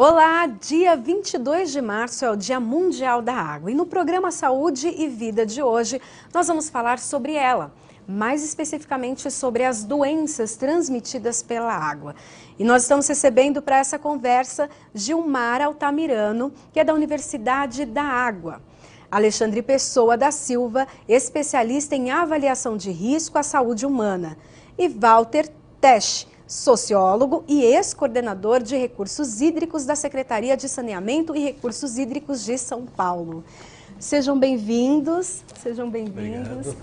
Olá, dia 22 de março é o Dia Mundial da Água e no programa Saúde e Vida de hoje nós vamos falar sobre ela, mais especificamente sobre as doenças transmitidas pela água. E nós estamos recebendo para essa conversa Gilmar Altamirano, que é da Universidade da Água. Alexandre Pessoa da Silva, especialista em avaliação de risco à saúde humana. E Walter Tesch, sociólogo e ex-coordenador de recursos hídricos da Secretaria de Saneamento e Recursos Hídricos de São Paulo. Sejam bem-vindos, sejam bem-vindos. Obrigado.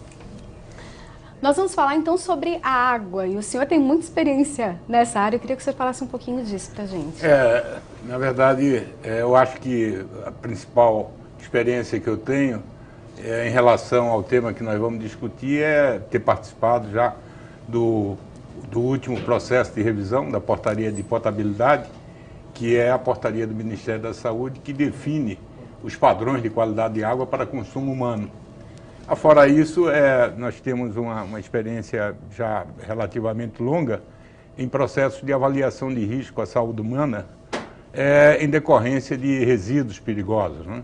Nós vamos falar então sobre a água e o senhor tem muita experiência nessa área, eu queria que o senhor falasse um pouquinho disso para a gente. Na verdade, eu acho que a principal experiência que eu tenho em relação ao tema que nós vamos discutir é ter participado já do último processo de revisão da portaria de potabilidade, que é a portaria do Ministério da Saúde, que define os padrões de qualidade de água para consumo humano. Fora isso, nós temos uma experiência já relativamente longa em processo de avaliação de risco à saúde humana em decorrência de resíduos perigosos, né?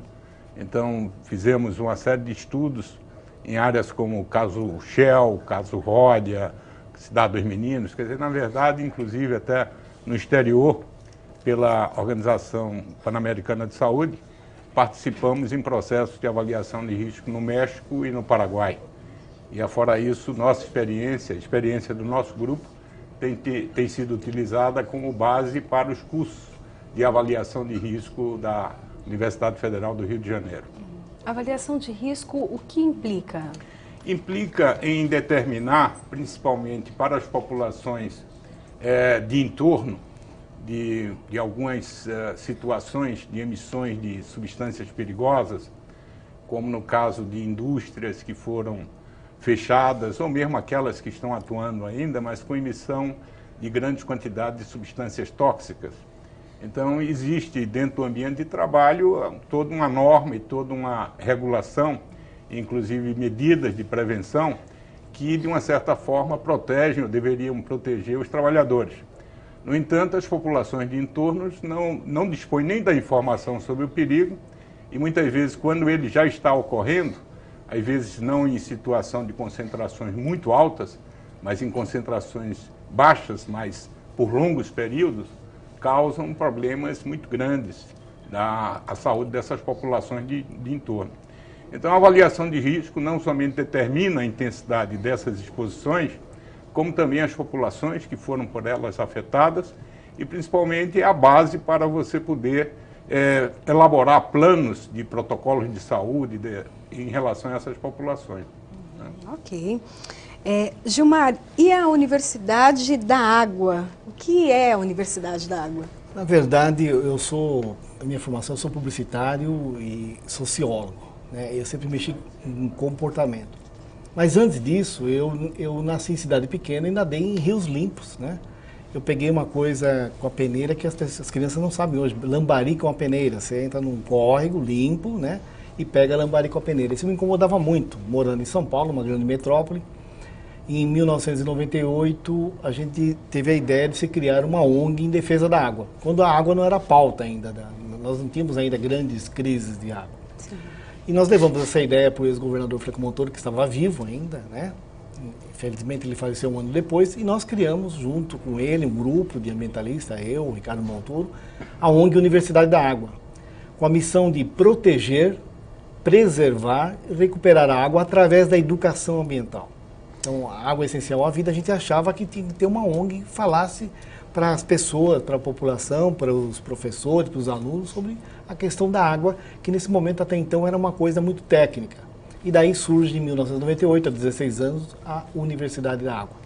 Então, fizemos uma série de estudos em áreas como o caso Shell, o caso Ródia, Cidade dos Meninos, quer dizer, na verdade, inclusive até no exterior, pela Organização Pan-Americana de Saúde, participamos em processos de avaliação de risco no México e no Paraguai. E afora isso, nossa experiência, a experiência do nosso grupo, tem sido utilizada como base para os cursos de avaliação de risco da Universidade Federal do Rio de Janeiro. Avaliação de risco, o que implica? Implica em determinar, principalmente para as populações de entorno, de algumas situações de emissões de substâncias perigosas, como no caso de indústrias que foram fechadas, ou mesmo aquelas que estão atuando ainda, mas com emissão de grandes quantidades de substâncias tóxicas. Então, existe dentro do ambiente de trabalho toda uma norma e toda uma regulação, inclusive medidas de prevenção, que de uma certa forma protegem ou deveriam proteger os trabalhadores. No entanto, as populações de entornos não dispõem nem da informação sobre o perigo e muitas vezes, quando ele já está ocorrendo, às vezes não em situação de concentrações muito altas, mas em concentrações baixas, mas por longos períodos, causam problemas muito grandes à saúde dessas populações de entorno. Então, a avaliação de risco não somente determina a intensidade dessas exposições, como também as populações que foram por elas afetadas e, principalmente, a base para você poder elaborar planos de protocolos de saúde em relação a essas populações. Ok. Gilmar, e a Universidade da Água? O que é a Universidade da Água? Na verdade, a minha formação, eu sou publicitário e sociólogo, né? Eu sempre mexi com comportamento. Mas antes disso, eu nasci em cidade pequena e nadei em rios limpos, né? Eu peguei uma coisa com a peneira que as crianças não sabem hoje, lambari com a peneira. Você entra num córrego limpo, né? E pega lambari com a peneira. Isso me incomodava muito, morando em São Paulo, uma grande metrópole. Em 1998, a gente teve a ideia de se criar uma ONG em defesa da água, quando a água não era pauta ainda, nós não tínhamos ainda grandes crises de água. Sim. E nós levamos essa ideia para o ex-governador Franco Montoro, que estava vivo ainda, né? Infelizmente ele faleceu um ano depois, e nós criamos, junto com ele, um grupo de ambientalistas, eu, Ricardo Montoro, a ONG Universidade da Água, com a missão de proteger, preservar e recuperar a água através da educação ambiental. Então, a água é essencial à vida, a gente achava que tinha que ter uma ONG que falasse para as pessoas, para a população, para os professores, para os alunos, sobre a questão da água, que nesse momento até então era uma coisa muito técnica. E daí surge, em 1998, há 16 anos, a Universidade da Água.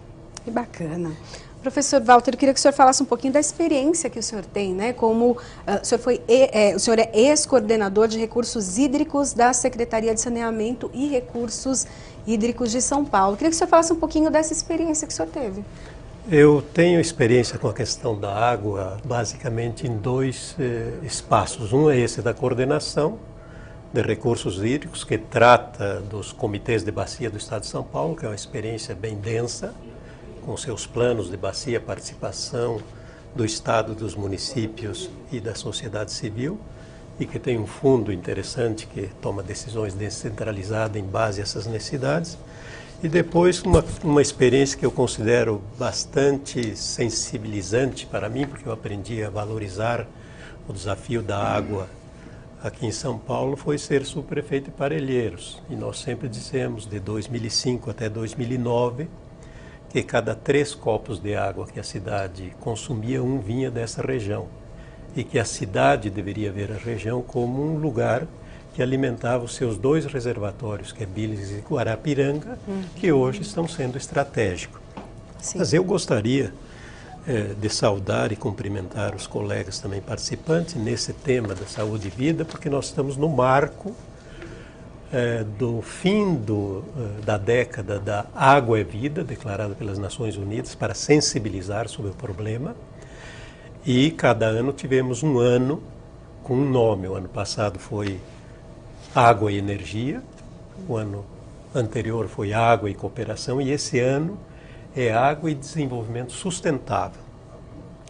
Que bacana. Professor Walter, eu queria que o senhor falasse um pouquinho da experiência que o senhor tem, né? Como o senhor é ex-coordenador de recursos hídricos da Secretaria de Saneamento e Recursos Hídricos de São Paulo. Eu queria que o senhor falasse um pouquinho dessa experiência que o senhor teve. Eu tenho experiência com a questão da água, basicamente em dois espaços. Um é esse da coordenação de recursos hídricos, que trata dos comitês de bacia do Estado de São Paulo, que é uma experiência bem densa, com seus planos de bacia, participação do Estado, dos municípios e da sociedade civil, e que tem um fundo interessante que toma decisões descentralizadas em base a essas necessidades. E depois uma experiência que eu considero bastante sensibilizante para mim, porque eu aprendi a valorizar o desafio da água aqui em São Paulo, foi ser subprefeito de Parelheiros. E nós sempre dissemos, de 2005 até 2009, que cada 3 copos de água que a cidade consumia, um vinha dessa região. E que a cidade deveria ver a região como um lugar que alimentava os seus 2 reservatórios, que é Biles e Guarapiranga, que hoje estão sendo estratégicos. Sim. Mas eu gostaria de saudar e cumprimentar os colegas também participantes nesse tema da saúde e vida, porque nós estamos no marco do fim da década da Água é Vida, declarada pelas Nações Unidas, para sensibilizar sobre o problema. E cada ano tivemos um ano com um nome. O ano passado foi Água e Energia, o ano anterior foi Água e Cooperação, e esse ano é Água e Desenvolvimento Sustentável.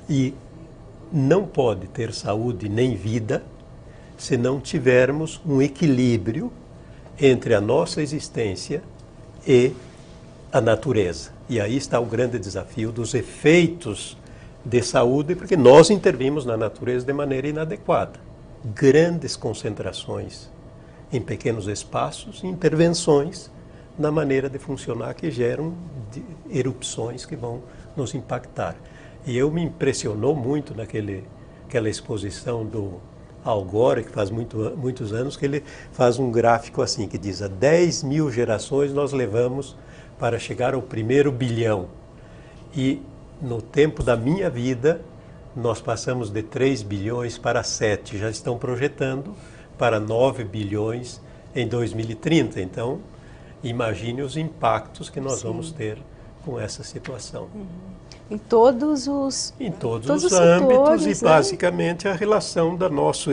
E não pode ter saúde nem vida se não tivermos um equilíbrio entre a nossa existência e a natureza. E aí está o grande desafio dos efeitos de saúde, porque nós intervimos na natureza de maneira inadequada. Grandes concentrações em pequenos espaços, intervenções na maneira de funcionar que geram erupções que vão nos impactar. E eu me impressionou muito naquela exposição do Al Gore, que faz muitos anos, que ele faz um gráfico assim, que diz: a 10.000 gerações nós levamos para chegar ao primeiro bilhão. E no tempo da minha vida, nós passamos de 3 bilhões para 7, já estão projetando para 9 bilhões em 2030. Então, imagine os impactos que nós vamos ter com essa situação. Em todos os âmbitos setores, e basicamente a relação da nossa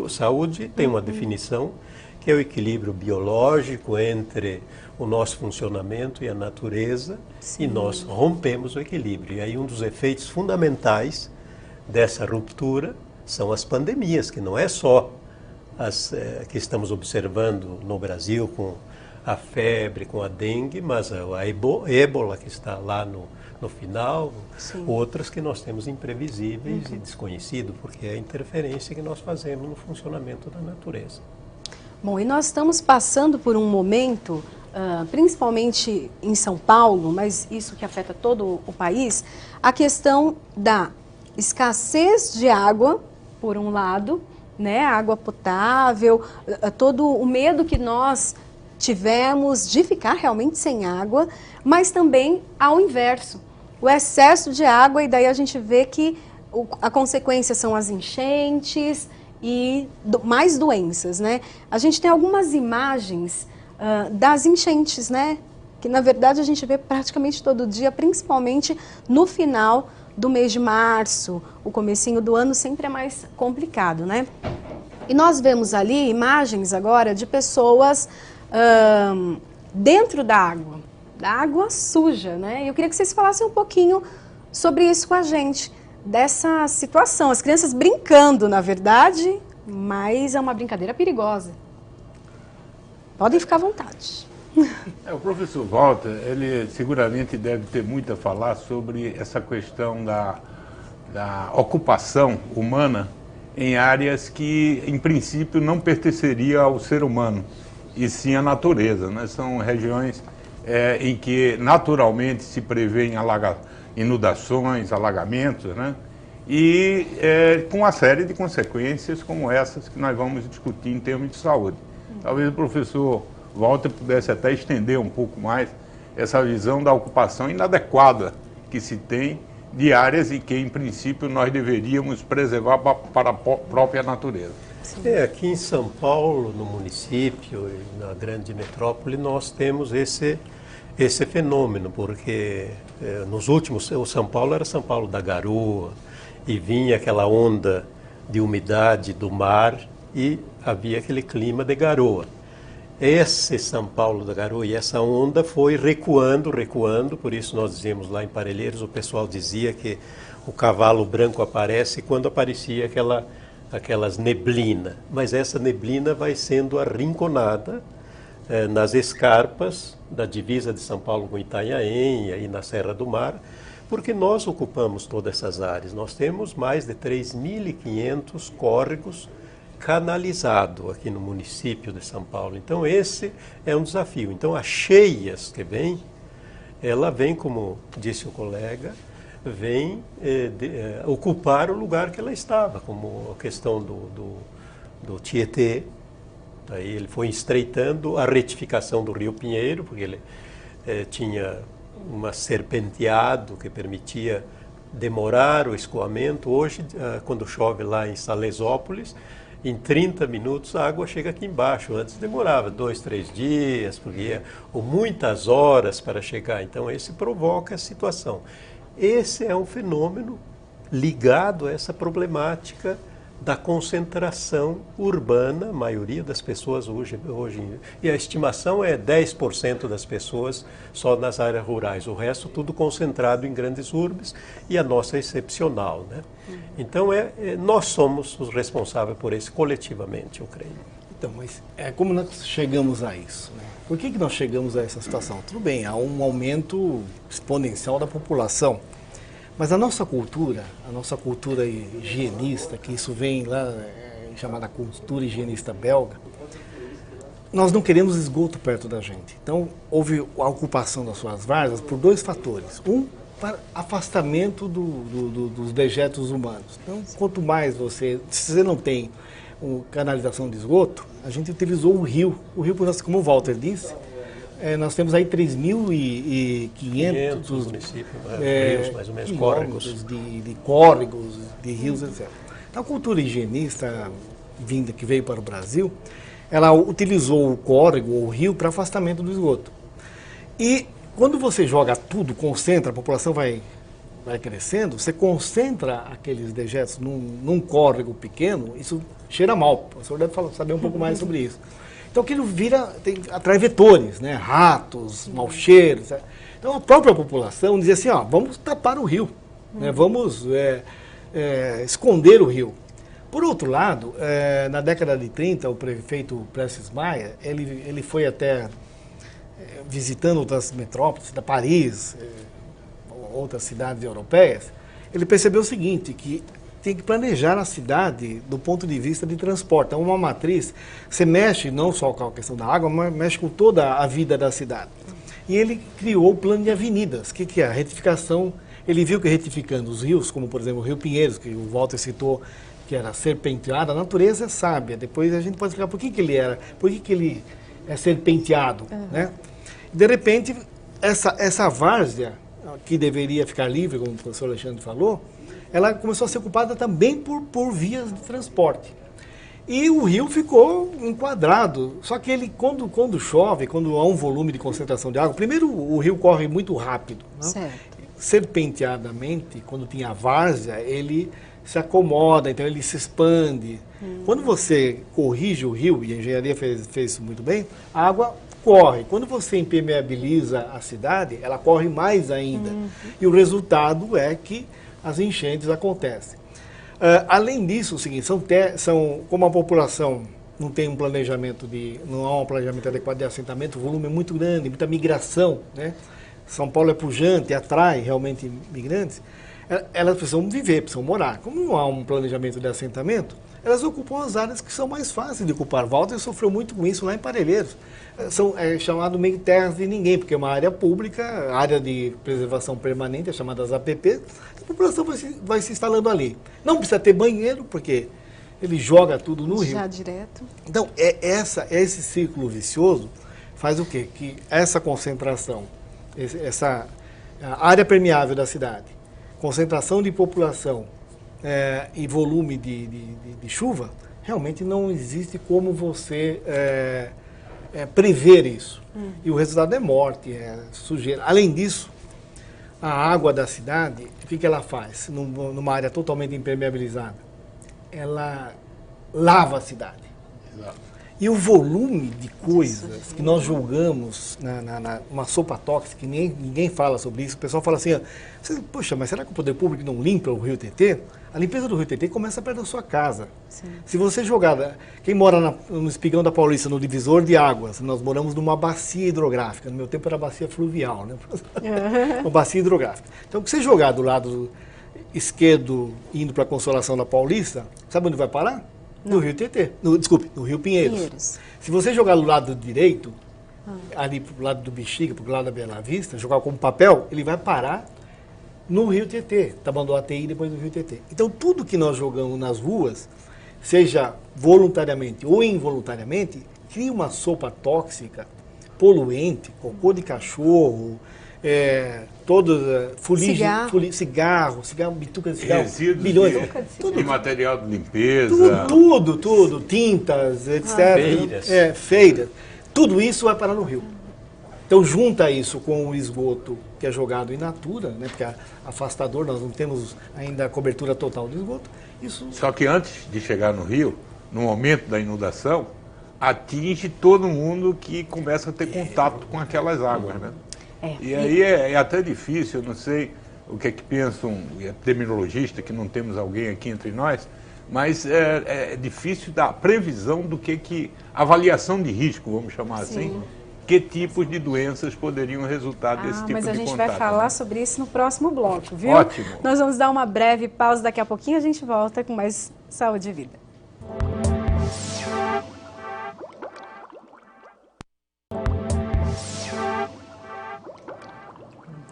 saúde tem uma definição que é o equilíbrio biológico entre o nosso funcionamento e a natureza. Sim. E nós rompemos o equilíbrio. E aí um dos efeitos fundamentais dessa ruptura são as pandemias, que não é só as que estamos observando no Brasil com a febre, com a dengue, mas a ébola que está lá no final, sim, outras que nós temos imprevisíveis e desconhecidos, porque é a interferência que nós fazemos no funcionamento da natureza. Bom, e nós estamos passando por um momento, principalmente em São Paulo, mas isso que afeta todo o país, a questão da escassez de água, por um lado, né, água potável, todo o medo que nós tivemos de ficar realmente sem água, mas também ao inverso, o excesso de água, e daí a gente vê que a consequência são as enchentes e mais doenças, né? A gente tem algumas imagens das enchentes, né? Que na verdade a gente vê praticamente todo dia, principalmente no final do mês de março, o comecinho do ano sempre é mais complicado, né? E nós vemos ali imagens agora de pessoas dentro da água suja, né? Eu queria que vocês falassem um pouquinho sobre isso com a gente, dessa situação. As crianças brincando, na verdade, mas é uma brincadeira perigosa. Podem ficar à vontade. O professor Walter, ele seguramente deve ter muito a falar sobre essa questão da ocupação humana em áreas que, em princípio, não pertenceriam ao ser humano, e sim à natureza, né? São regiões em que naturalmente se prevêem inundações, alagamentos, né? E com uma série de consequências como essas que nós vamos discutir em termos de saúde. Talvez o professor Walter pudesse até estender um pouco mais essa visão da ocupação inadequada que se tem de áreas em que, em princípio, nós deveríamos preservar para a própria natureza. Aqui em São Paulo, no município e na grande metrópole, nós temos esse fenômeno, porque nos últimos, o São Paulo era São Paulo da garoa, e vinha aquela onda de umidade do mar e havia aquele clima de garoa. esse São Paulo da Garoa e essa onda foi recuando, por isso nós dizíamos lá em Parelheiros, o pessoal dizia que o cavalo branco aparece quando aparecia aquelas neblina, mas essa neblina vai sendo arrinconada nas escarpas da divisa de São Paulo com Itanhaém e na Serra do Mar, porque nós ocupamos todas essas áreas. Nós temos mais de 3.500 córregos canalizados aqui no município de São Paulo. Então esse é um desafio. Então as cheias que vem, ela vem, como disse o colega, vem ocupar o lugar que ela estava, como a questão do Tietê. Aí ele foi estreitando a retificação do Rio Pinheiro, porque ele tinha um serpenteado que permitia demorar o escoamento. Hoje, quando chove lá em Salesópolis, em 30 minutos a água chega aqui embaixo. Antes demorava 2, 3 dias, ou muitas horas para chegar. Então, esse provoca a situação. Esse é um fenômeno ligado a essa problemática da concentração urbana. A maioria das pessoas hoje e a estimação é 10% das pessoas só nas áreas rurais, o resto tudo concentrado em grandes urbes, e a nossa é excepcional, né? Então nós somos os responsáveis por isso coletivamente, eu creio. Então, mas como nós chegamos a isso, né? Por que nós chegamos a essa situação? Tudo bem, há um aumento exponencial da população, mas a nossa cultura higienista, que isso vem lá, chamada cultura higienista belga, nós não queremos esgoto perto da gente. Então, houve a ocupação das suas várzeas por 2 fatores. Um, para afastamento dos dejetos humanos. Então, quanto mais se você não tem canalização de esgoto, a gente utilizou o rio. O rio, como o Walter disse, nós temos aí 3.500 municípios, rios, mais ou menos, córregos. De córregos, de rios, etc. Então, a cultura higienista que veio para o Brasil, ela utilizou o córrego ou o rio para afastamento do esgoto. E quando você joga tudo, concentra, a população vai crescendo, você concentra aqueles dejetos num córrego pequeno, isso cheira mal. O senhor deve saber um pouco mais sobre isso. Então aquilo atrai vetores, né? Ratos, mau cheiros. Então a própria população dizia assim, vamos tapar o rio, né? Vamos esconder o rio. Por outro lado, na década de 30, o prefeito Prestes Maia, ele foi até visitando outras metrópoles, da Paris, outras cidades europeias, ele percebeu o seguinte, que tem que planejar a cidade do ponto de vista de transporte. Então, uma matriz, você mexe não só com a questão da água, mas mexe com toda a vida da cidade. E ele criou o plano de avenidas. O que é? A retificação. Ele viu que retificando os rios, como por exemplo o Rio Pinheiros, que o Walter citou, que era serpenteado, a natureza é sábia. Depois a gente pode explicar por que ele é serpenteado, né? De repente, essa várzea, que deveria ficar livre, como o professor Alexandre falou, ela começou a ser ocupada também por vias de transporte. E o rio ficou enquadrado. Só que quando chove, quando há um volume de concentração de água, primeiro o rio corre muito rápido, né? Serpenteadamente, quando tinha várzea, ele se acomoda, então ele se expande. Quando você corrige o rio, e a engenharia fez isso muito bem, a água corre. Quando você impermeabiliza a cidade, ela corre mais ainda. E o resultado é que as enchentes acontecem. Além disso, o seguinte, como a população não tem não há um planejamento adequado de assentamento, o volume é muito grande, muita migração, né? São Paulo é pujante, atrai realmente imigrantes, elas precisam viver, precisam morar. Como não há um planejamento de assentamento, elas ocupam as áreas que são mais fáceis de ocupar. Walter sofreu muito com isso lá em Parelheiros. É chamado meio terras de ninguém, porque é uma área pública, área de preservação permanente, é chamada as APP, a população vai se instalando ali. Não precisa ter banheiro, porque ele joga tudo no rio. Já direto. Então, esse círculo vicioso faz o quê? Que essa concentração, essa área permeável da cidade, concentração de população e volume de chuva, realmente não existe como você prever isso. E o resultado é morte, é sujeira. Além disso, a água da cidade, o que ela faz numa área totalmente impermeabilizada? Ela lava a cidade. Exato. E o volume de coisas que nós julgamos numa sopa tóxica, que ninguém fala sobre isso, o pessoal fala assim, poxa, mas será que o poder público não limpa o Rio Tietê? A limpeza do Rio Tietê começa perto da sua casa. Sim. Se você jogar, quem mora no Espigão da Paulista, no divisor de águas, nós moramos numa bacia hidrográfica, no meu tempo era bacia fluvial, né? Uma bacia hidrográfica. Então, se você jogar do lado esquerdo, indo para a Consolação da Paulista, sabe onde vai parar? No Rio Tietê. No Rio Pinheiros. Se você jogar do lado direito, ali pro lado do Bexiga, pro lado da Bela Vista, jogar como papel, ele vai parar no Rio Tietê, Tamanduateí e depois no Rio Tietê. Então, tudo que nós jogamos nas ruas, seja voluntariamente ou involuntariamente, cria uma sopa tóxica, poluente, cocô de cachorro, cigarro, bituca de cigarro, resíduos bilhões, de material de limpeza, tudo, tintas, etc. Feiras. Tudo isso vai parar no rio. Então junta isso com o esgoto que é jogado in natura, né? Porque afastador, nós não temos ainda a cobertura total do esgoto. Só que antes de chegar no rio, no momento da inundação, atinge todo mundo que começa a ter contato com aquelas águas, né? E aí é até difícil, eu não sei o que é que pensa um epidemiologista, que não temos alguém aqui entre nós, mas é difícil dar previsão do que avaliação de risco, vamos chamar assim, que tipos de doenças poderiam resultar desse tipo de contato. Mas a gente vai falar sobre isso no próximo bloco, viu? Ótimo. Nós vamos dar uma breve pausa, daqui a pouquinho a gente volta com mais Saúde e Vida.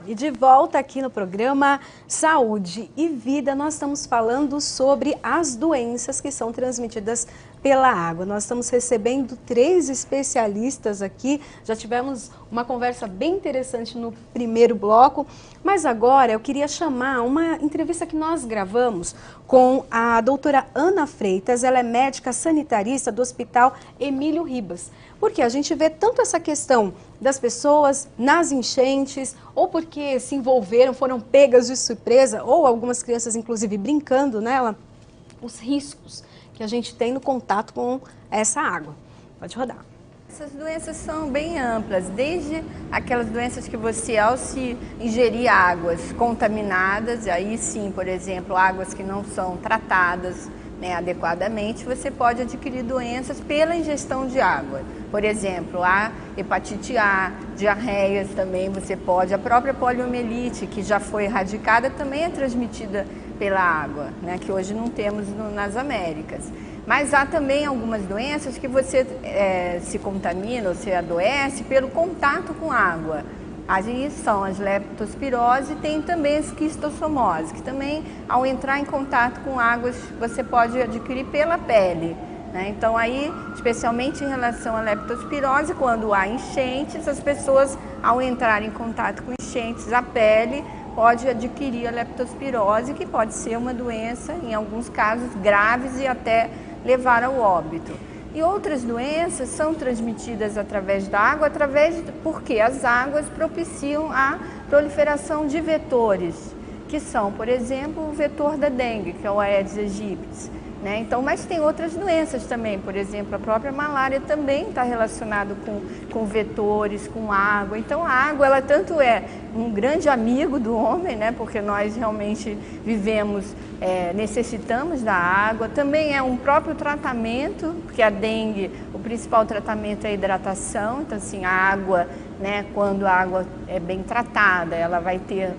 E de volta aqui no programa Saúde e Vida, nós estamos falando sobre as doenças que são transmitidas pela água. Nós estamos recebendo 3 especialistas aqui, já tivemos uma conversa bem interessante no primeiro bloco, mas agora eu queria chamar uma entrevista que nós gravamos com a doutora Ana Freitas, ela é médica sanitarista do Hospital Emílio Ribas. Porque a gente vê tanto essa questão das pessoas nas enchentes, ou porque se envolveram, foram pegas de surpresa, ou algumas crianças, inclusive, brincando nela, os riscos que a gente tem no contato com essa água. Pode rodar. Essas doenças são bem amplas, desde aquelas doenças que você, ao se ingerir águas contaminadas, aí sim, por exemplo, águas que não são tratadas, né, adequadamente, você pode adquirir doenças pela ingestão de água. Por exemplo, a hepatite A, diarreias também você pode. A própria poliomielite, que já foi erradicada, também é transmitida pela água, né, que hoje não temos nas Américas. Mas há também algumas doenças que você se contamina ou se adoece pelo contato com água. Aí são as leptospirose e tem também a esquistossomose, que também, ao entrar em contato com águas, você pode adquirir pela pele, né? Então aí, especialmente em relação à leptospirose, quando há enchentes, as pessoas, ao entrar em contato com enchentes, a pele pode adquirir a leptospirose, que pode ser uma doença, em alguns casos, graves e até levar ao óbito. E outras doenças são transmitidas através da água, porque as águas propiciam a proliferação de vetores, que são, por exemplo, o vetor da dengue, que é o Aedes aegypti, né? Então, mas tem outras doenças também, por exemplo, a própria malária também está relacionada com vetores, com água. Então, a água, ela tanto é um grande amigo do homem, né? Porque nós realmente vivemos, necessitamos da água. Também é um próprio tratamento, porque a dengue, o principal tratamento é a hidratação. Então, assim, a água, né? Quando a água é bem tratada, ela vai ter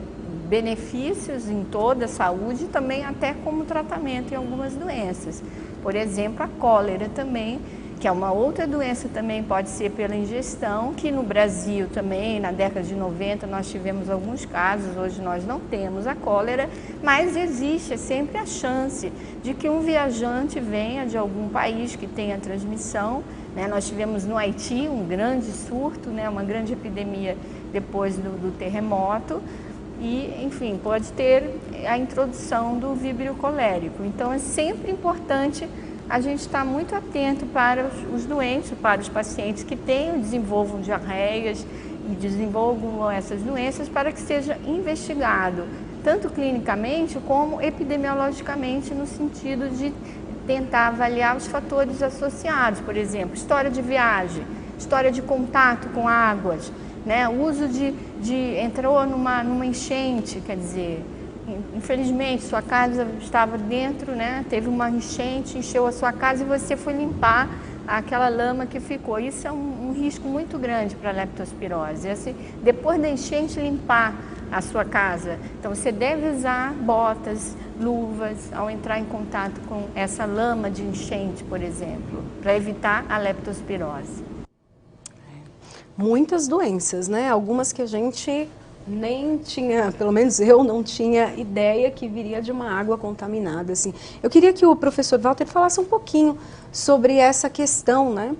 benefícios em toda a saúde, também até como tratamento em algumas doenças. Por exemplo, a cólera também, que é uma outra doença, também pode ser pela ingestão, que no Brasil também, na década de 90, nós tivemos alguns casos, hoje nós não temos a cólera, mas existe sempre a chance de que um viajante venha de algum país que tenha transmissão, né? Nós tivemos no Haiti um grande surto, né? Uma grande epidemia depois do terremoto, e, enfim, pode ter a introdução do víbrio colérico. Então, é sempre importante a gente estar muito atento para os doentes, para os pacientes que desenvolvam diarreias e desenvolvam essas doenças, para que seja investigado, tanto clinicamente como epidemiologicamente, no sentido de tentar avaliar os fatores associados, por exemplo, história de viagem, história de contato com águas, né? O uso entrou numa enchente, quer dizer, infelizmente sua casa estava dentro, né? Teve uma enchente, encheu a sua casa e você foi limpar aquela lama que ficou. Isso é um risco muito grande para a leptospirose. Depois da enchente, limpar a sua casa. Então você deve usar botas, luvas ao entrar em contato com essa lama de enchente, por exemplo, para evitar a leptospirose. Muitas doenças, né? Algumas que a gente nem tinha, pelo menos eu não tinha ideia que viria de uma água contaminada, assim. Eu queria que o professor Walter falasse um pouquinho sobre essa questão, né?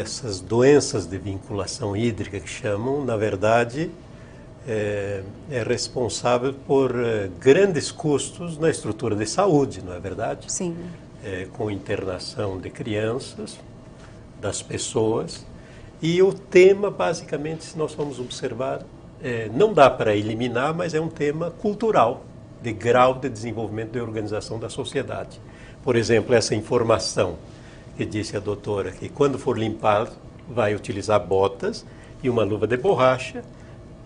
Essas doenças de vinculação hídrica que chamam, na verdade, é responsável por grandes custos na estrutura de saúde, não é verdade? Sim. Com internação de crianças, das pessoas. E o tema, basicamente, se nós formos observar, não dá para eliminar, mas é um tema cultural, de grau de desenvolvimento de organização da sociedade. Por exemplo, essa informação que disse a doutora, que quando for limpar, vai utilizar botas e uma luva de borracha,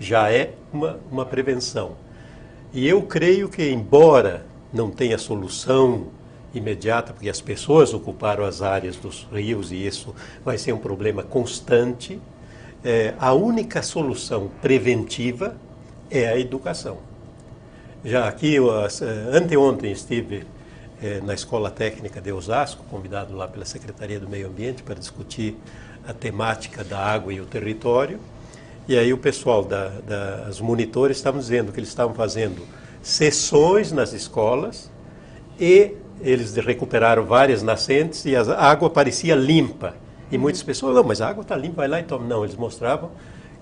já é uma prevenção. E eu creio que, embora não tenha solução imediata, porque as pessoas ocuparam as áreas dos rios e isso vai ser um problema constante, a única solução preventiva é a educação. Já aqui, anteontem estive na Escola Técnica de Osasco, convidado lá pela Secretaria do Meio Ambiente para discutir a temática da água e o território, e aí o pessoal os monitores estavam dizendo que eles estavam fazendo sessões nas escolas e eles recuperaram várias nascentes e a água parecia limpa. E muitas pessoas, não, mas a água está limpa, vai lá e toma. Não, eles mostravam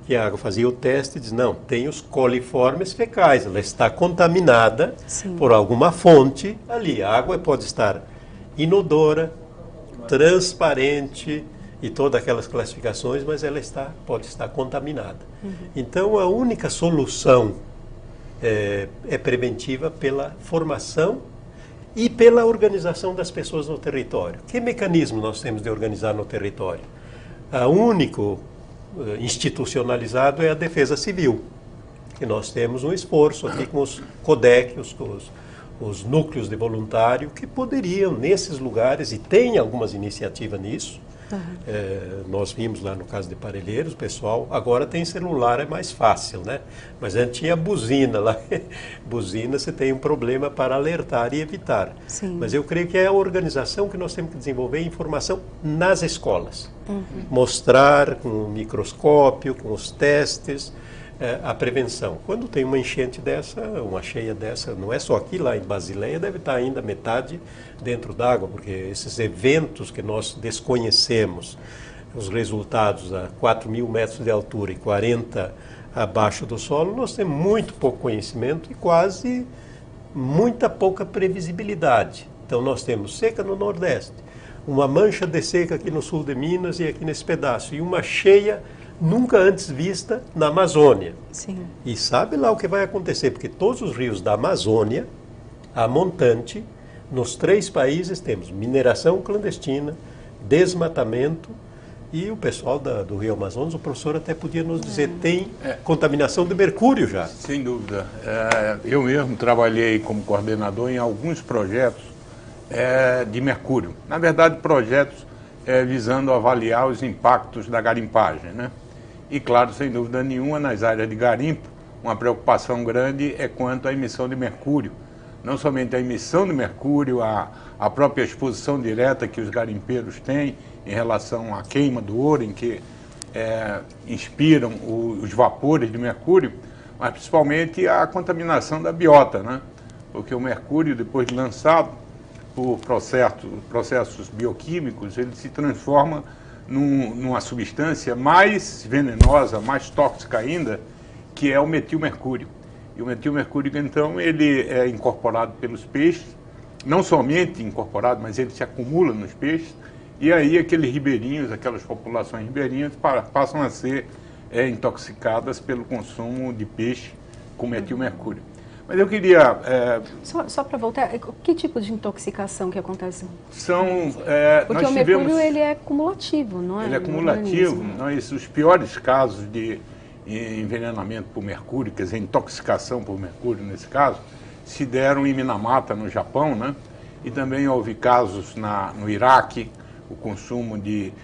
que a água fazia o teste e diz, não, tem os coliformes fecais, ela está contaminada por alguma fonte ali. A água pode estar inodora, transparente e todas aquelas classificações, mas ela pode estar contaminada. Então, a única solução é preventiva pela formação e pela organização das pessoas no território. Que mecanismo nós temos de organizar no território? O único institucionalizado é a defesa civil, que nós temos um esforço aqui com os CODEC, os núcleos de voluntário, que poderiam, nesses lugares, e tem algumas iniciativas nisso, nós vimos lá no caso de Parelheiros, o pessoal, agora tem celular, é mais fácil, né? Mas antes tinha buzina lá. Buzina, você tem um problema para alertar e evitar. Sim. Mas eu creio que é a organização que nós temos que desenvolver informação nas escolas. Mostrar com o microscópio, com os testes, a prevenção. Quando tem uma enchente dessa, uma cheia dessa, não é só aqui, lá em Basileia, deve estar ainda metade dentro d'água, porque esses eventos que nós desconhecemos, os resultados a 4.000 metros de altura e 40 abaixo do solo, nós temos muito pouco conhecimento e quase muita pouca previsibilidade. Então nós temos seca no Nordeste, uma mancha de seca aqui no sul de Minas e aqui nesse pedaço, e uma cheia nunca antes vista na Amazônia. Sim. E sabe lá o que vai acontecer, porque todos os rios da Amazônia, a montante, nos 3 países temos mineração clandestina, desmatamento, e o pessoal do Rio Amazonas, o professor até podia nos dizer, tem contaminação de mercúrio já. Sem dúvida. Eu mesmo trabalhei como coordenador em alguns projetos de mercúrio. Na verdade, projetos visando avaliar os impactos da garimpagem, né? E, claro, sem dúvida nenhuma, nas áreas de garimpo, uma preocupação grande é quanto à emissão de mercúrio. Não somente a emissão de mercúrio, a própria exposição direta que os garimpeiros têm em relação à queima do ouro, em que inspiram os vapores de mercúrio, mas principalmente a contaminação da biota, né? Porque o mercúrio, depois de lançado por processos bioquímicos, ele se transforma numa substância mais venenosa, mais tóxica ainda, que é o metilmercúrio. E o metilmercúrio, então, ele é incorporado pelos peixes, não somente incorporado, mas ele se acumula nos peixes, e aí aqueles ribeirinhos, aquelas populações ribeirinhas passam a ser intoxicadas pelo consumo de peixe com metilmercúrio. Mas eu queria... Só para voltar, que tipo de intoxicação que acontece? Porque nós o mercúrio ele é cumulativo, não é? Ele é cumulativo. Os piores casos de envenenamento por mercúrio, quer dizer, intoxicação por mercúrio nesse caso, se deram em Minamata, no Japão, né? E também houve casos no Iraque, o consumo de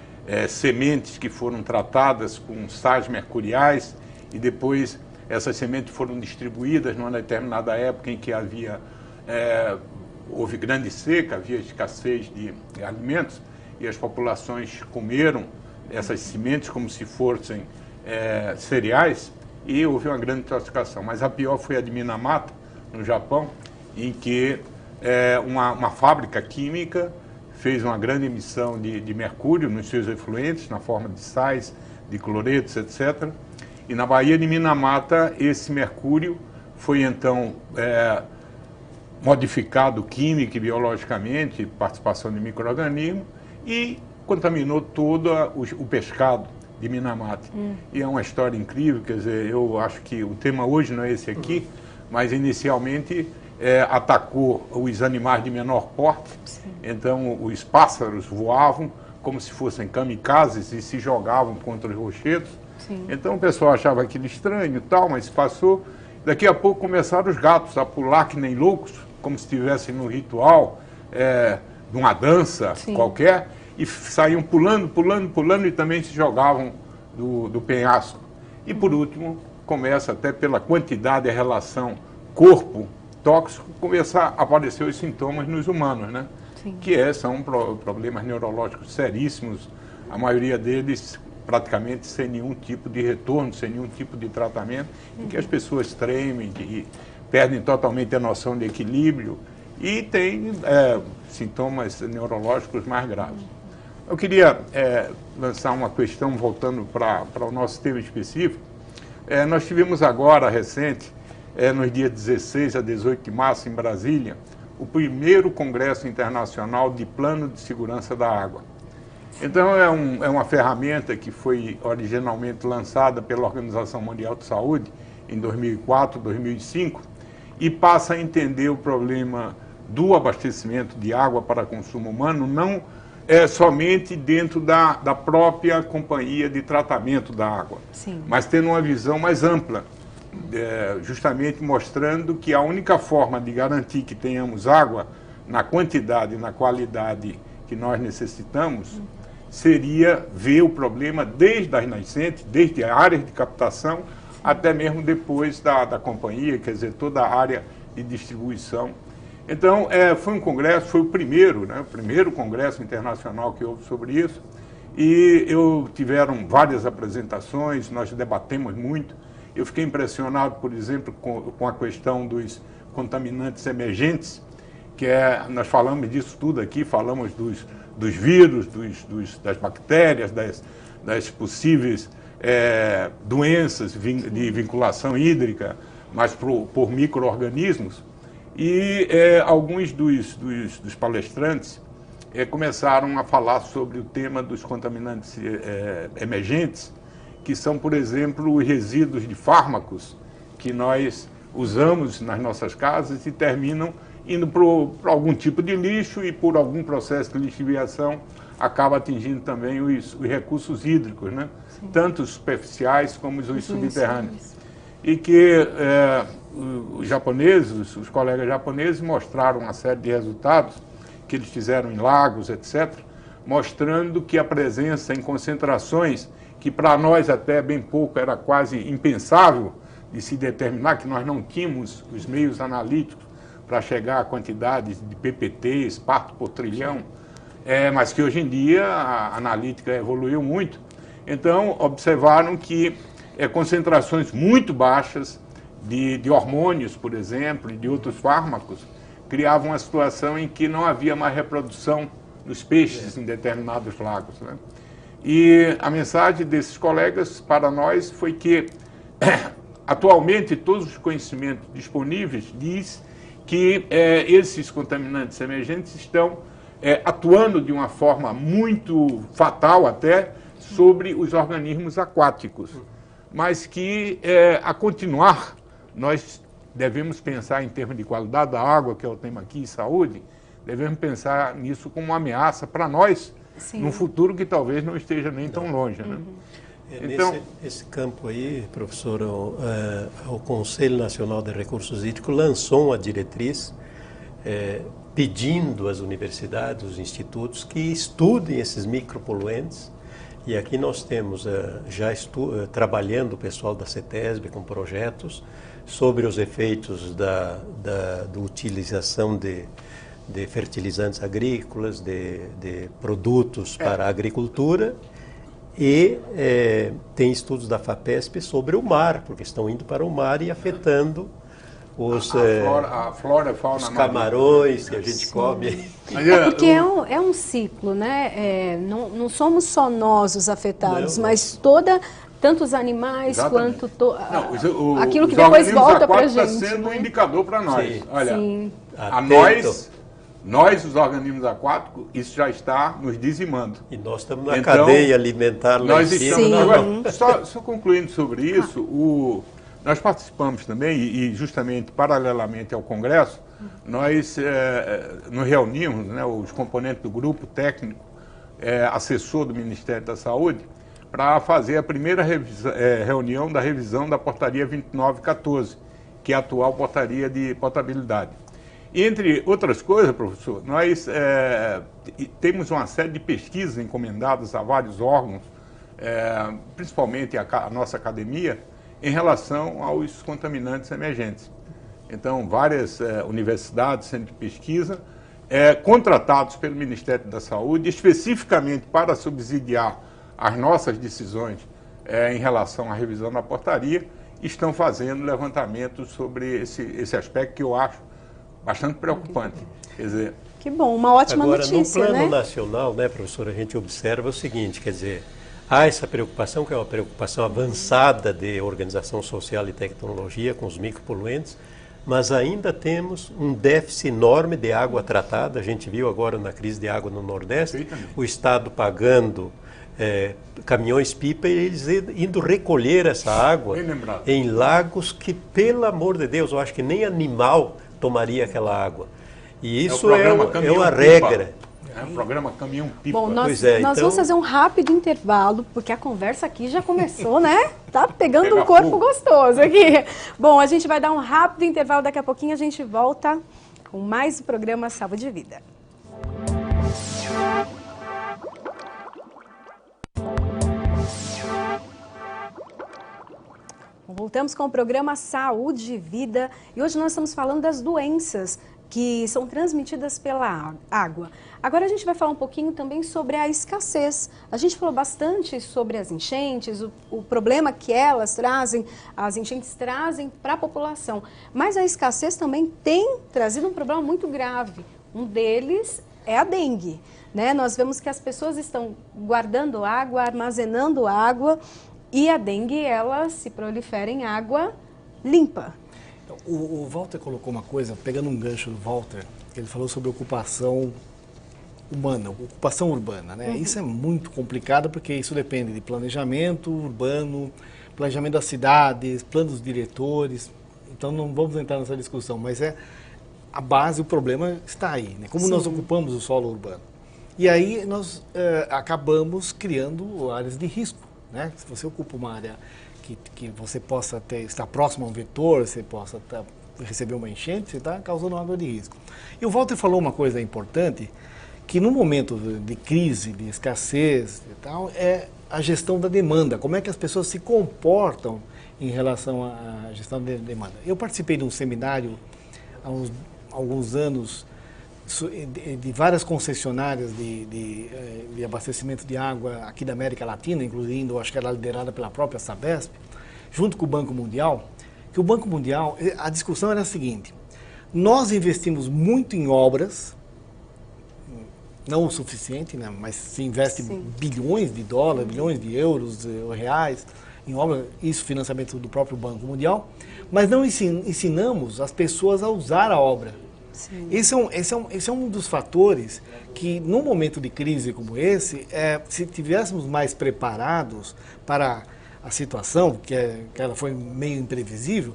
sementes que foram tratadas com sais mercuriais e depois essas sementes foram distribuídas numa determinada época em que houve grande seca, havia escassez de alimentos e as populações comeram essas sementes como se fossem cereais e houve uma grande intoxicação. Mas a pior foi a de Minamata, no Japão, em que uma fábrica química fez uma grande emissão de mercúrio nos seus efluentes, na forma de sais, de cloretos, etc. E na Baía de Minamata, esse mercúrio foi então modificado química e biologicamente, participação de micro-organismos, e contaminou todo o pescado de Minamata. E é uma história incrível, quer dizer, eu acho que o tema hoje não é esse aqui, mas inicialmente atacou os animais de menor porte. Sim. Então os pássaros voavam como se fossem kamikazes e se jogavam contra os rochedos. Sim. Então o pessoal achava aquilo estranho e tal, mas passou. Daqui a pouco começaram os gatos a pular que nem loucos, como se estivessem no ritual de uma dança Sim. qualquer, e saíam pulando, pulando, pulando e também se jogavam do penhasco. E por último, começa até pela quantidade e relação corpo tóxico, começar a aparecer os sintomas nos humanos, né? Sim. Que são problemas neurológicos seríssimos, a maioria deles praticamente sem nenhum tipo de retorno, sem nenhum tipo de tratamento, em que as pessoas tremem, que perdem totalmente a noção de equilíbrio e têm sintomas neurológicos mais graves. Eu queria lançar uma questão, voltando para o nosso tema específico. Nós tivemos agora, recente, nos dias 16 a 18 de março, em Brasília, o primeiro Congresso Internacional de Plano de Segurança da Água. Então, é uma ferramenta que foi originalmente lançada pela Organização Mundial de Saúde em 2004, 2005, e passa a entender o problema do abastecimento de água para consumo humano, não somente dentro da própria companhia de tratamento da água, Sim. mas tendo uma visão mais ampla, justamente mostrando que a única forma de garantir que tenhamos água na quantidade e na qualidade que nós necessitamos seria ver o problema desde as nascentes, desde a área de captação, até mesmo depois da companhia, quer dizer, toda a área de distribuição. Então, foi um congresso, foi o primeiro, né, o primeiro congresso internacional que houve sobre isso, e tiveram várias apresentações, nós debatemos muito. Eu fiquei impressionado, por exemplo, com a questão dos contaminantes emergentes, que nós falamos disso tudo aqui, falamos dos vírus, das bactérias, das possíveis doenças de vinculação hídrica, mas por micro-organismos. E alguns dos palestrantes começaram a falar sobre o tema dos contaminantes emergentes, que são, por exemplo, os resíduos de fármacos que nós usamos nas nossas casas e terminam indo para algum tipo de lixo e por algum processo de lixiviação acaba atingindo também os recursos hídricos, né? Tanto os superficiais como os subterrâneos. E que os japoneses, os colegas japoneses mostraram uma série de resultados que eles fizeram em lagos, etc., mostrando que a presença em concentrações que para nós até bem pouco era quase impensável de se determinar, que nós não tínhamos os meios analíticos para chegar a quantidades de ppts, parto por trilhão, mas que hoje em dia a analítica evoluiu muito. Então, observaram que concentrações muito baixas de hormônios, por exemplo, e de outros fármacos, criavam uma situação em que não havia mais reprodução dos peixes em determinados lagos, né? E a mensagem desses colegas para nós foi que, atualmente, todos os conhecimentos disponíveis diz que esses contaminantes emergentes estão atuando de uma forma muito fatal até sobre os organismos aquáticos, mas que, a continuar, nós devemos pensar em termos de qualidade da água, que é o tema aqui, e saúde, devemos pensar nisso como uma ameaça para nós, num futuro que talvez não esteja nem tão longe. Né? Então, esse campo aí, professor, o Conselho Nacional de Recursos Hídricos lançou uma diretriz pedindo às universidades, os institutos, que estudem esses micropoluentes. E aqui nós temos, trabalhando o pessoal da CETESB com projetos sobre os efeitos da utilização de fertilizantes agrícolas, de produtos para a agricultura. E tem estudos da FAPESP sobre o mar, porque estão indo para o mar e afetando a flora, a fauna, os camarões que a gente come. Porque é um ciclo, né? Não somos só nós os afetados, mas tanto os animais quanto aquilo que depois volta para a gente. Está sendo um indicador para nós. Sim. Olha, Sim. Nós, os organismos aquáticos, isso já está nos dizimando. E nós estamos na cadeia alimentar lá em cima. Agora, só concluindo sobre isso, nós participamos também, e justamente paralelamente ao Congresso, nós nos reunimos, né, os componentes do grupo técnico, assessor do Ministério da Saúde, para fazer a primeira reunião da revisão da portaria 2914, que é a atual portaria de potabilidade. Entre outras coisas, professor, nós temos uma série de pesquisas encomendadas a vários órgãos, principalmente a nossa academia, em relação aos contaminantes emergentes. Então, várias universidades, centros de pesquisa, contratados pelo Ministério da Saúde, especificamente para subsidiar as nossas decisões em relação à revisão da portaria, estão fazendo levantamentos sobre esse aspecto que eu acho bastante preocupante. Quer dizer, que bom, uma ótima notícia, no plano nacional, né, professor, a gente observa o seguinte, quer dizer, há essa preocupação, que é uma preocupação avançada de organização social e tecnologia com os micropoluentes, mas ainda temos um déficit enorme de água tratada. A gente viu agora na crise de água no Nordeste, o Estado pagando caminhões-pipa e eles indo recolher essa água em lagos que, pelo amor de Deus, eu acho que nem animal tomaria aquela água. E isso é uma regra. É o programa Caminhão Pipa. Bom, nós vamos fazer um rápido intervalo, porque a conversa aqui já começou, né? Tá pegando um corpo gostoso aqui. Bom, a gente vai dar um rápido intervalo, daqui a pouquinho a gente volta com mais o programa Saúde e Vida. Voltamos com o programa Saúde e Vida e hoje nós estamos falando das doenças que são transmitidas pela água. Agora a gente vai falar um pouquinho também sobre a escassez. A gente falou bastante sobre as enchentes, o problema que as enchentes trazem para a população. Mas a escassez também tem trazido um problema muito grave. Um deles é a dengue, né? Nós vemos que as pessoas estão guardando água, armazenando água, e a dengue, ela se prolifera em água limpa. O Walter colocou uma coisa, pegando um gancho do Walter, ele falou sobre ocupação humana, ocupação urbana, né? Isso é muito complicado porque isso depende de planejamento urbano, planejamento das cidades, planos diretores. Então não vamos entrar nessa discussão, mas a base, o problema está aí, né? Como nós ocupamos o solo urbano. E aí nós acabamos criando áreas de risco, né? Se você ocupa uma área que você possa estar próximo a um vetor, você possa receber uma enchente, você está causando água de risco. E o Walter falou uma coisa importante, que no momento de crise, de escassez e tal, é a gestão da demanda, como é que as pessoas se comportam em relação à gestão da demanda. Eu participei de um seminário há alguns anos de várias concessionárias de abastecimento de água aqui da América Latina, incluindo, acho que era liderada pela própria Sabesp, junto com o Banco Mundial, que o Banco Mundial, a discussão era a seguinte: nós investimos muito em obras, não o suficiente, né, mas se investe bilhões de dólares, bilhões de euros, reais, em obras, isso financiamento do próprio Banco Mundial, mas não ensinamos as pessoas a usar a obra. Esse é um dos fatores que, num momento de crise como esse, se tivéssemos mais preparados para a situação, que ela foi meio imprevisível,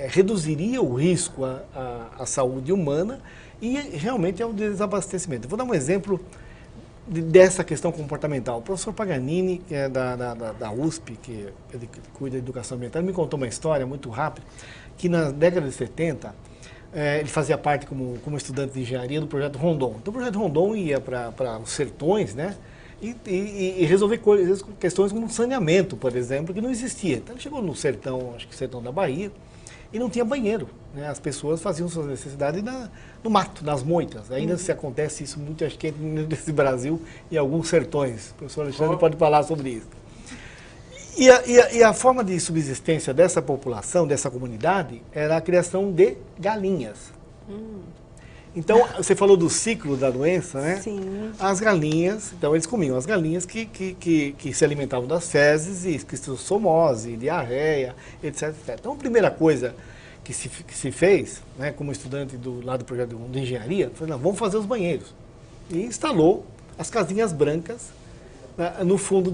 reduziria o risco à saúde humana e realmente ao desabastecimento. Eu vou dar um exemplo dessa questão comportamental. O professor Paganini, que é da USP, que ele cuida da educação ambiental, me contou uma história muito rápida, que na década de 70, ele fazia parte como estudante de engenharia do projeto Rondon. Então o projeto Rondon ia para os sertões, né? E resolver questões como saneamento, por exemplo, que não existia. Então ele chegou no sertão, acho que sertão da Bahia, e não tinha banheiro, né? As pessoas faziam suas necessidades no mato, nas moitas. Ainda se acontece isso muito, acho que nesse Brasil, em alguns sertões. O professor Alexandre pode falar sobre isso. E a forma de subsistência dessa população, dessa comunidade, era a criação de galinhas. Então, você falou do ciclo da doença, né? Sim. As galinhas, então eles comiam as galinhas que se alimentavam das fezes, e esquistossomose, diarreia, etc, etc. Então, a primeira coisa que se fez, né, como estudante do lado do projeto de engenharia, foi, não, vamos fazer os banheiros. E instalou as casinhas brancas no fundo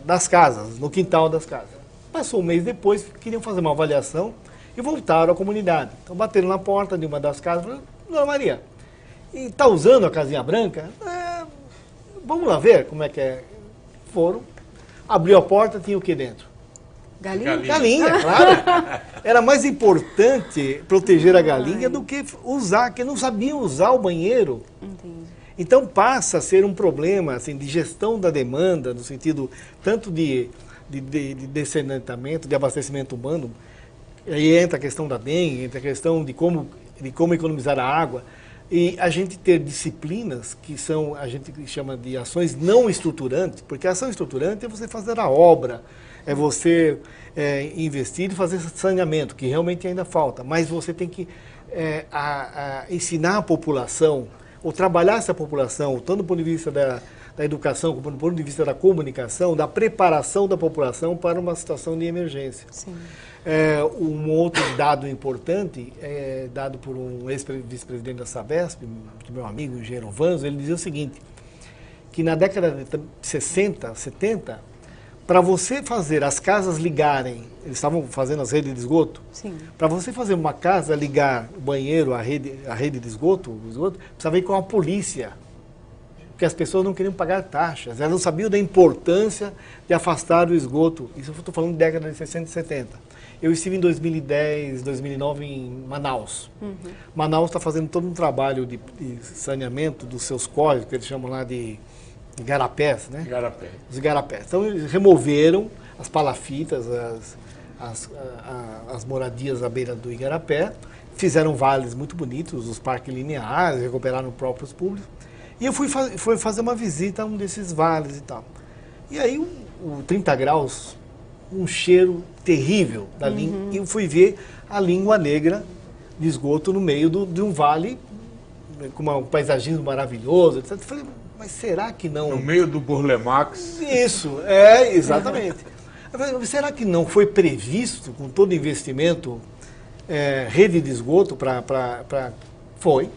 das casas, no quintal das casas. Passou um mês depois, queriam fazer uma avaliação e voltaram à comunidade. Então, bateram na porta de uma das casas e falaram, Dona Maria, e está usando a casinha branca? Vamos lá ver como é que é. Foram, abriu a porta, tinha o que dentro? Galinha? Galinha, claro. Era mais importante proteger a galinha do que usar, que não sabiam usar o banheiro. Entendi. Então passa a ser um problema assim, de gestão da demanda, no sentido tanto de dessedentamento, de abastecimento humano. Aí entra a questão da dengue, entra a questão de como economizar a água, e a gente ter disciplinas que são, a gente chama de ações não estruturantes, porque a ação estruturante é você fazer a obra, é você investir e fazer saneamento, que realmente ainda falta, mas você tem que ensinar a população, ou trabalhar essa população, tanto do ponto de vista da educação, como do ponto de vista da comunicação, da preparação da população para uma situação de emergência. Sim. Um outro dado importante, dado por um ex-vice-presidente da Sabesp, meu amigo, engenheiro Vanzo, ele dizia o seguinte, que na década de 60, 70, para você fazer as casas ligarem, eles estavam fazendo as redes de esgoto, para você fazer uma casa ligar o banheiro, a rede de esgoto, precisava ir com a polícia, porque as pessoas não queriam pagar taxas, elas não sabiam da importância de afastar o esgoto. Isso eu estou falando de década de 60 e 70. Eu estive em 2010, 2009 em Manaus. Manaus está fazendo todo um trabalho de saneamento dos seus córregos, que eles chamam lá de igarapés, né? Igarapé. Os igarapés. Então eles removeram as palafitas, as moradias à beira do igarapé, fizeram vales muito bonitos, os parques lineares, recuperaram próprios públicos. E eu fui fazer uma visita a um desses vales e tal. E aí o 30 graus, um cheiro terrível da língua, e eu fui ver a língua negra de esgoto no meio de um vale, com um paisagismo maravilhoso, etc. Eu falei, mas será que não... No meio do Burlemax. Isso, exatamente. Eu falei, será que não foi previsto, com todo investimento, rede de esgoto para... Foi.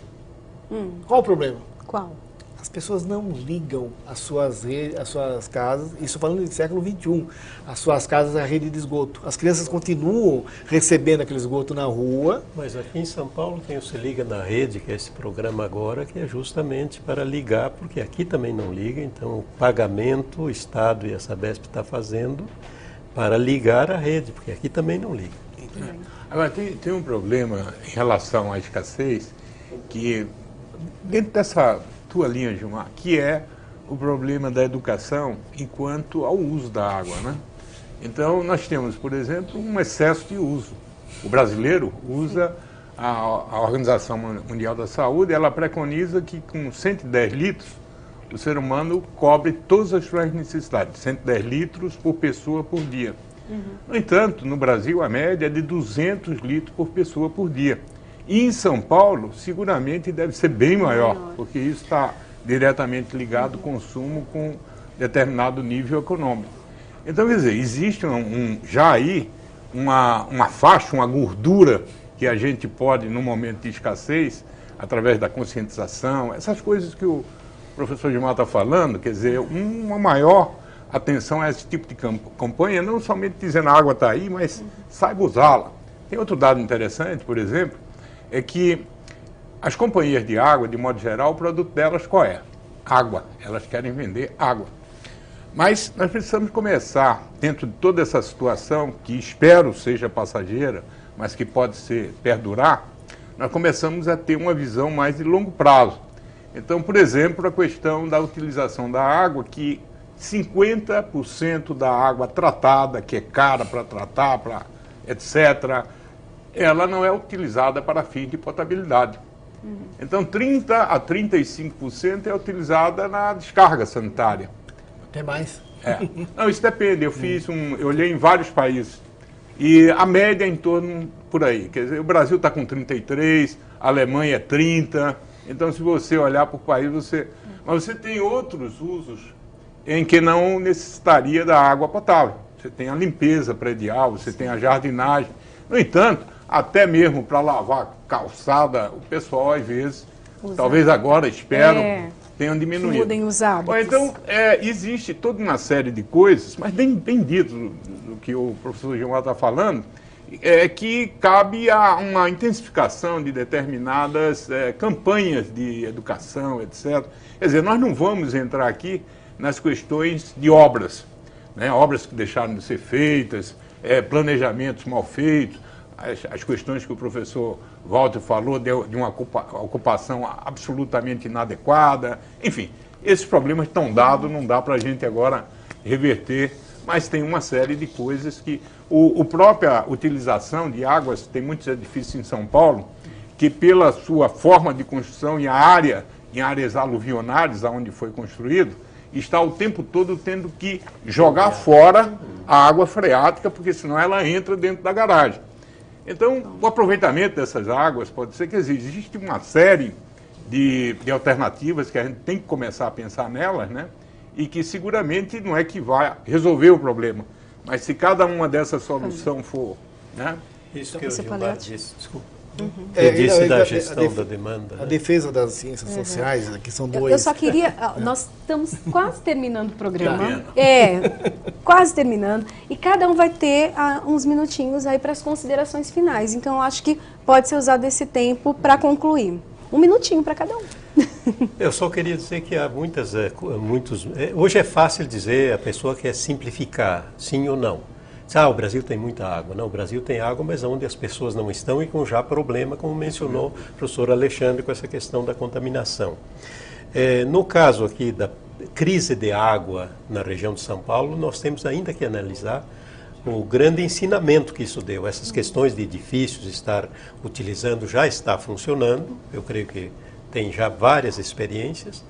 Qual o problema? Qual? As pessoas não ligam as suas casas, isso falando do século XXI, as suas casas à rede de esgoto. As crianças continuam recebendo aquele esgoto na rua. Mas aqui em São Paulo tem o Se Liga na Rede, que é esse programa agora, que é justamente para ligar, porque aqui também não liga, então o pagamento o Estado e a Sabesp está fazendo para ligar a rede, porque aqui também não liga. Agora, tem um problema em relação à escassez, que dentro dessa tua linha, Gilmar, que é o problema da educação enquanto ao uso da água, né? Então, nós temos, por exemplo, um excesso de uso. O brasileiro usa, a Organização Mundial da Saúde, ela preconiza que com 110 litros, o ser humano cobre todas as suas necessidades, 110 litros por pessoa por dia. No entanto, no Brasil, a média é de 200 litros por pessoa por dia. E em São Paulo, seguramente deve ser bem maior, porque isso está diretamente ligado ao consumo com determinado nível econômico. Então, quer dizer, existe já aí uma faixa, uma gordura que a gente pode, no momento de escassez, através da conscientização, essas coisas que o professor Gilmar está falando, quer dizer, uma maior atenção a esse tipo de campanha, não somente dizendo a água está aí, mas saiba usá-la. Tem outro dado interessante, por exemplo, é que as companhias de água, de modo geral, o produto delas qual é? Água. Elas querem vender água. Mas nós precisamos começar, dentro de toda essa situação, que espero seja passageira, mas que pode perdurar, nós começamos a ter uma visão mais de longo prazo. Então, por exemplo, a questão da utilização da água, que 50% da água tratada, que é cara para tratar, etc., ela não é utilizada para fins de potabilidade. Então, 30% a 35% é utilizada na descarga sanitária. Até mais. Não, isso depende. Eu olhei em vários países. E a média é em torno por aí. Quer dizer, o Brasil está com 33%, a Alemanha é 30%. Então, se você olhar para o país, mas você tem outros usos em que não necessitaria da água potável. Você tem a limpeza predial, você tem a jardinagem. No entanto, até mesmo para lavar calçada, o pessoal, às vezes, talvez agora, espero, tenham diminuído. Mudem os hábitos. Então, existe toda uma série de coisas, mas bem dito do que o professor Gilmar está falando, que cabe a uma intensificação de determinadas campanhas de educação, etc. Quer dizer, nós não vamos entrar aqui nas questões de obras, né? Obras que deixaram de ser feitas, planejamentos mal feitos, as questões que o professor Walter falou de uma ocupação absolutamente inadequada, enfim, esses problemas estão dados, não dá para a gente agora reverter, mas tem uma série de coisas que a própria utilização de águas, tem muitos edifícios em São Paulo, que pela sua forma de construção e a área, em áreas aluvionares onde foi construído, está o tempo todo tendo que jogar fora a água freática, porque senão ela entra dentro da garagem. Então, o aproveitamento dessas águas pode ser que existe uma série de alternativas que a gente tem que começar a pensar nelas, né? E que seguramente não é que vai resolver o problema, mas se cada uma dessas soluções for, né? Isso que o Gilmar disse, desculpa. É, disse da gestão da demanda. A defesa das ciências sociais, que são dois. Eu só queria. Nós estamos quase terminando o programa. Quase terminando. E cada um vai ter uns minutinhos aí para as considerações finais. Então, eu acho que pode ser usado esse tempo para concluir. Um minutinho para cada um. Eu só queria dizer que há muitos. Hoje é fácil dizer, a pessoa quer simplificar, sim ou não. O Brasil tem muita água. Não, o Brasil tem água, mas onde as pessoas não estão e com já problema, como mencionou o professor Alexandre, com essa questão da contaminação. No caso aqui da crise de água na região de São Paulo, nós temos ainda que analisar o grande ensinamento que isso deu. Essas questões de edifícios estar utilizando já está funcionando, eu creio que tem já várias experiências.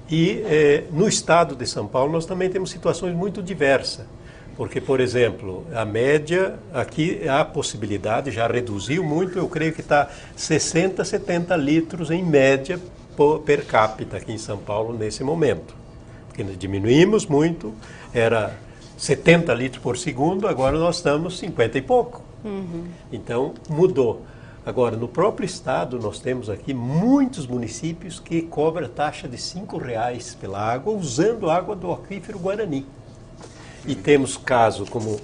E no estado de São Paulo nós também temos situações muito diversas. Porque, por exemplo, a média, aqui a possibilidade já reduziu muito, eu creio que está 60, 70 litros em média per capita aqui em São Paulo nesse momento. Porque nós diminuímos muito, era 70 litros por segundo, agora nós estamos 50 e pouco. Então, mudou. Agora, no próprio estado, nós temos aqui muitos municípios que cobram taxa de R$5 pela água, usando água do aquífero Guarani. E temos casos como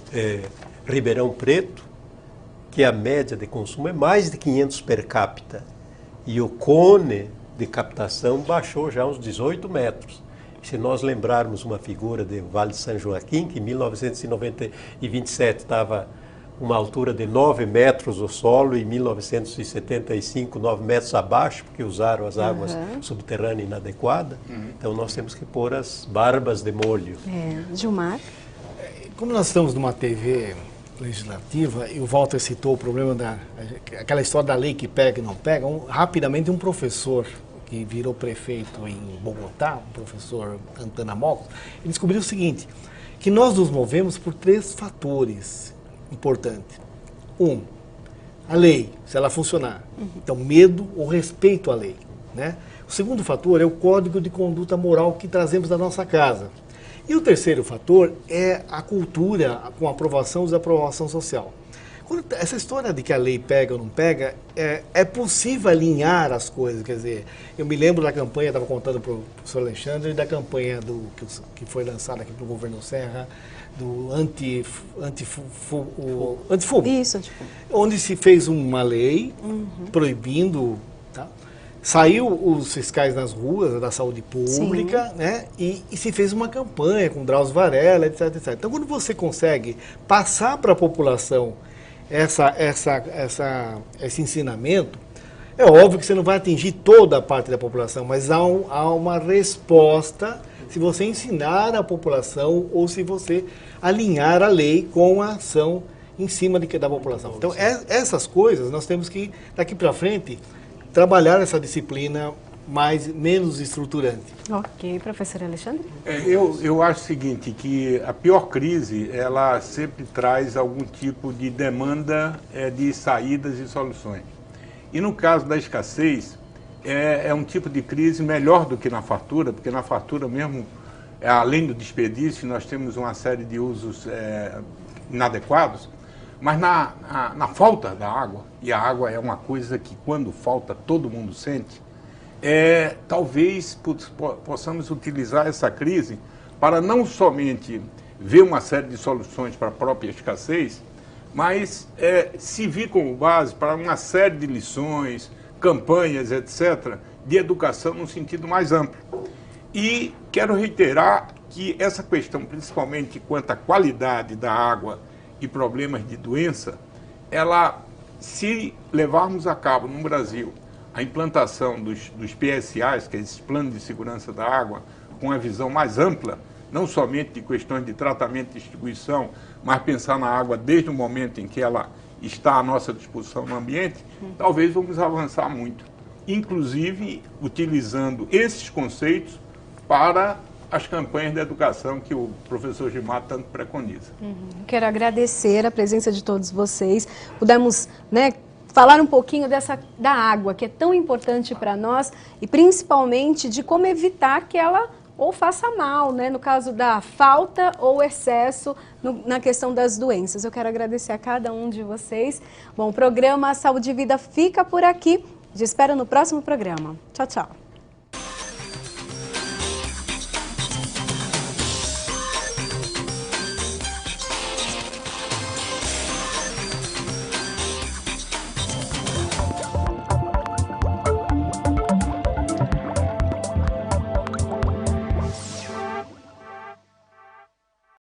Ribeirão Preto, que a média de consumo é mais de 500 per capita. E o cone de captação baixou já uns 18 metros. Se nós lembrarmos uma figura de Vale de São Joaquim, que em 1927 estava uma altura de 9 metros o solo, e em 1975, 9 metros abaixo, porque usaram as águas subterrâneas inadequadas. Então nós temos que pôr as barbas de molho. Gilmar? Como nós estamos numa TV legislativa, e o Walter citou o problema aquela história da lei que pega e não pega, rapidamente um professor que virou prefeito em Bogotá, o professor Antana Mocos, ele descobriu o seguinte, que nós nos movemos por 3 fatores importantes. A lei, se ela funcionar. Então, medo ou respeito à lei, né? O segundo fator é o código de conduta moral que trazemos da nossa casa. E o terceiro fator é a cultura com aprovação e desaprovação social. Essa história de que a lei pega ou não pega, é possível alinhar as coisas. Quer dizer, eu me lembro da campanha, estava contando para o professor Alexandre, da campanha que foi lançada aqui pelo governo Serra, do antifúmico. Isso, tipo. Onde se fez uma lei proibindo, tá? Saiu os fiscais nas ruas da saúde pública, né? E se fez uma campanha com Drauzio Varela, etc, etc. Então, quando você consegue passar para a população esse ensinamento, é óbvio que você não vai atingir toda a parte da população, mas há uma resposta se você ensinar a população ou se você alinhar a lei com a ação em cima da população. Então, essas coisas nós temos que, daqui para frente, trabalhar essa disciplina menos estruturante. Ok, professor Alexandre? Eu acho o seguinte, que a pior crise, ela sempre traz algum tipo de demanda de saídas e soluções. E no caso da escassez, é um tipo de crise melhor do que na fartura, porque na fartura mesmo, além do desperdício, nós temos uma série de usos inadequados, mas na falta da água, e a água é uma coisa que quando falta todo mundo sente, talvez possamos utilizar essa crise para não somente ver uma série de soluções para a própria escassez, mas servir como base para uma série de lições, campanhas, etc., de educação no sentido mais amplo. E quero reiterar que essa questão, principalmente quanto à qualidade da água e problemas de doença, se levarmos a cabo no Brasil a implantação dos PSAs, que é esse Plano de Segurança da Água, com a visão mais ampla, não somente de questões de tratamento e distribuição, mas pensar na água desde o momento em que ela está à nossa disposição no ambiente, talvez vamos avançar muito, inclusive utilizando esses conceitos para as campanhas de educação que o professor Gilmar tanto preconiza. Quero agradecer a presença de todos vocês. Pudemos, falar um pouquinho da água, que é tão importante para nós, e principalmente de como evitar que ela ou faça mal, no caso da falta ou excesso na questão das doenças. Eu quero agradecer a cada um de vocês. Bom, o programa Saúde e Vida fica por aqui. Te espero no próximo programa. Tchau, tchau.